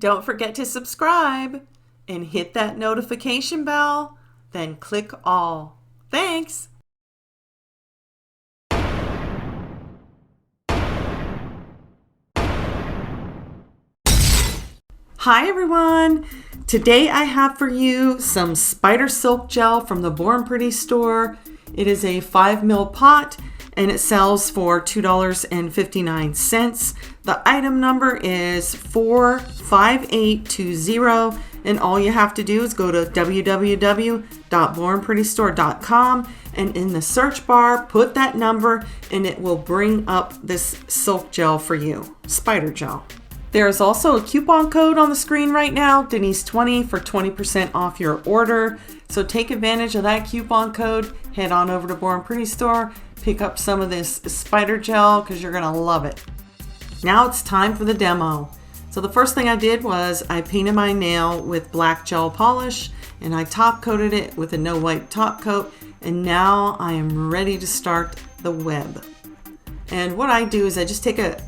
don't forget to subscribe and hit that notification bell, then click all. Thanks! Hi everyone! Today I have for you some spider silk gel from the Born Pretty store. It is a 5 ml pot and it sells for $2.59. The item number is 45820 and all you have to do is go to www.bornprettystore.com and in the search bar put that number and it will bring up this silk gel for you, spider gel. There is also a coupon code on the screen right now, Denise20, for 20% off your order. So take advantage of that coupon code. Head on over to Born Pretty Store, pick up some of this spider gel because you're going to love it. Now it's time for the demo. So the first thing I did was I painted my nail with black gel polish and I top coated it with a no wipe top coat. And now I am ready to start the web. And what I do is I just take a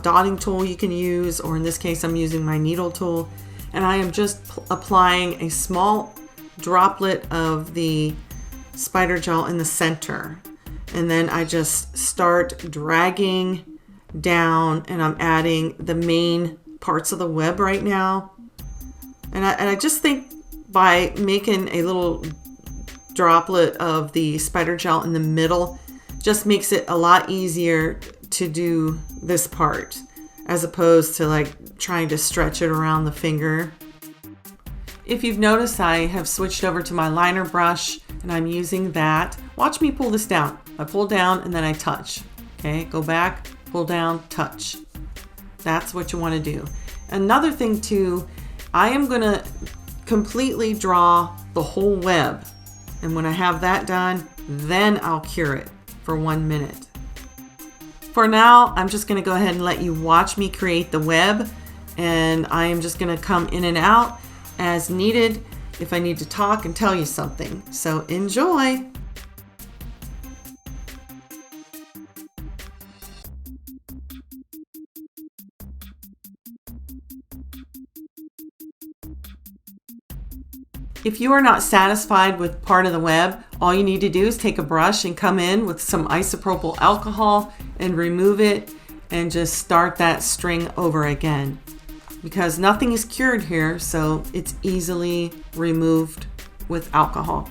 dotting tool you can use, or in this case I'm using my needle tool, and I am just applying a small droplet of the spider gel in the center, and then I just start dragging down and I'm adding the main parts of the web right now. And I just think by making a little droplet of the spider gel in the middle just makes it a lot easier to do this part as opposed to like trying to stretch it around the finger. If you've noticed, I have switched over to my liner brush and I'm using that. Watch me pull this down. I pull down and then I touch. Okay, go back, pull down, touch. That's what you want to do. Another thing too, I am going to completely draw the whole web, and when I have that done, then I'll cure it for 1 minute. For now, I'm just going to go ahead and let you watch me create the web, and I am just going to come in and out as needed if I need to talk and tell you something. So enjoy! If you are not satisfied with part of the web, all you need to do is take a brush and come in with some isopropyl alcohol and remove it and just start that string over again. Because nothing is cured here, so it's easily removed with alcohol.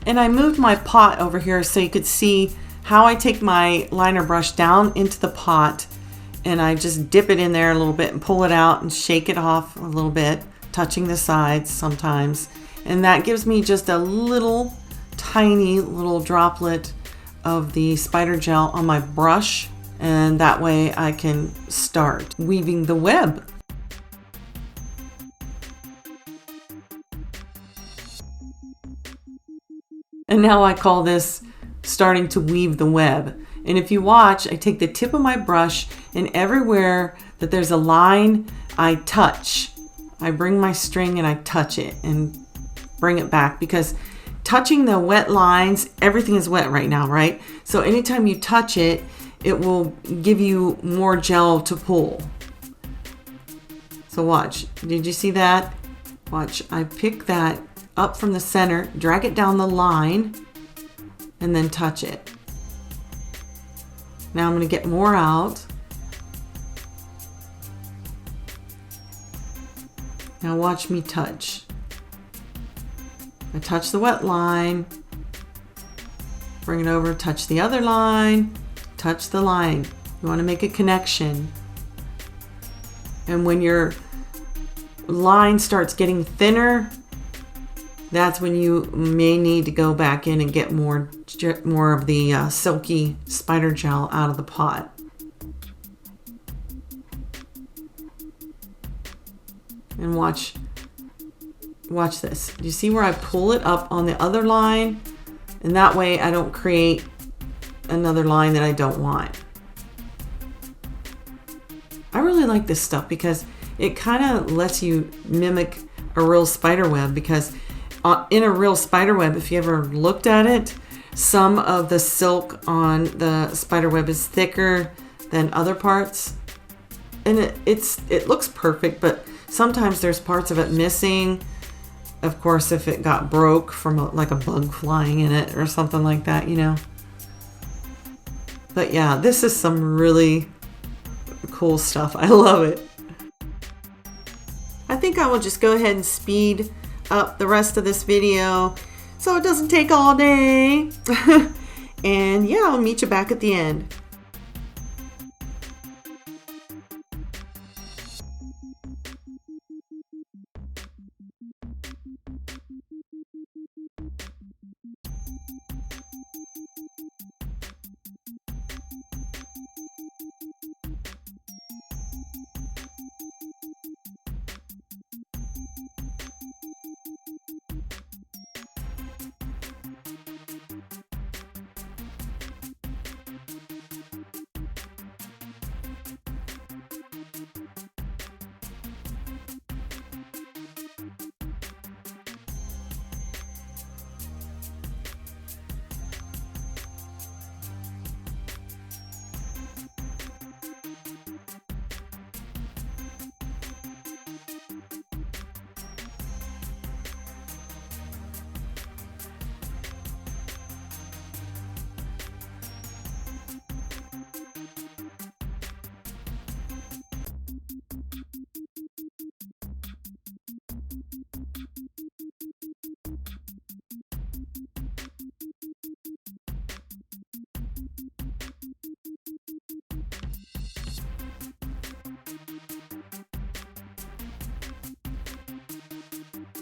And I moved my pot over here so you could see how I take my liner brush down into the pot and I just dip it in there a little bit and pull it out and shake it off a little bit, touching the sides sometimes. And that gives me just a little tiny little droplet of the spider gel on my brush, and that way I can start weaving the web. And now I call this starting to weave the web. And if you watch, I take the tip of my brush and everywhere that there's a line, I touch. I bring my string and I touch it and bring it back, because touching the wet lines, everything is wet right now, right? So anytime you touch it, it will give you more gel to pull. So watch, did you see that? Watch, I pick that up from the center, drag it down the line, and then touch it. Now I'm going to get more out. Now watch me touch. I touch the wet line, bring it over, touch the other line, touch the line. You want to make a connection. And when your line starts getting thinner, that's when you may need to go back in and get more of the silky spider gel out of the pot. And watch this. Do you see where I pull it up on the other line? And that way I don't create another line that I don't want. I really like this stuff because it kind of lets you mimic a real spider web, because in a real spider web, if you ever looked at it, some of the silk on the spider web is thicker than other parts, and it looks perfect, but sometimes there's parts of it missing. Of course, if it got broke from like a bug flying in it or something like that, you know. But yeah, this is some really cool stuff. I love it. I think I will just go ahead and speed up the rest of this video so it doesn't take all day. And yeah, I'll meet you back at the end.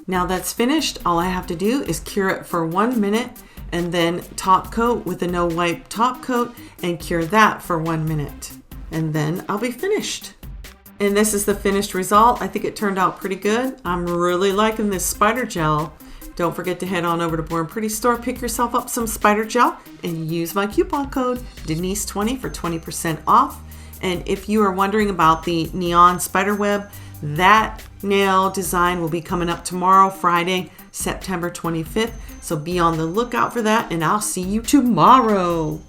Now that's finished, all I have to do is cure it for 1 minute and then top coat with a no wipe top coat and cure that for 1 minute. And then I'll be finished. And this is the finished result. I think it turned out pretty good. I'm really liking this spider gel. Don't forget to head on over to Born Pretty store, pick yourself up some spider gel and use my coupon code Denise20 for 20% off. And if you are wondering about the neon spider web, that nail design will be coming up tomorrow, Friday, September 25th. So be on the lookout for that, and I'll see you tomorrow.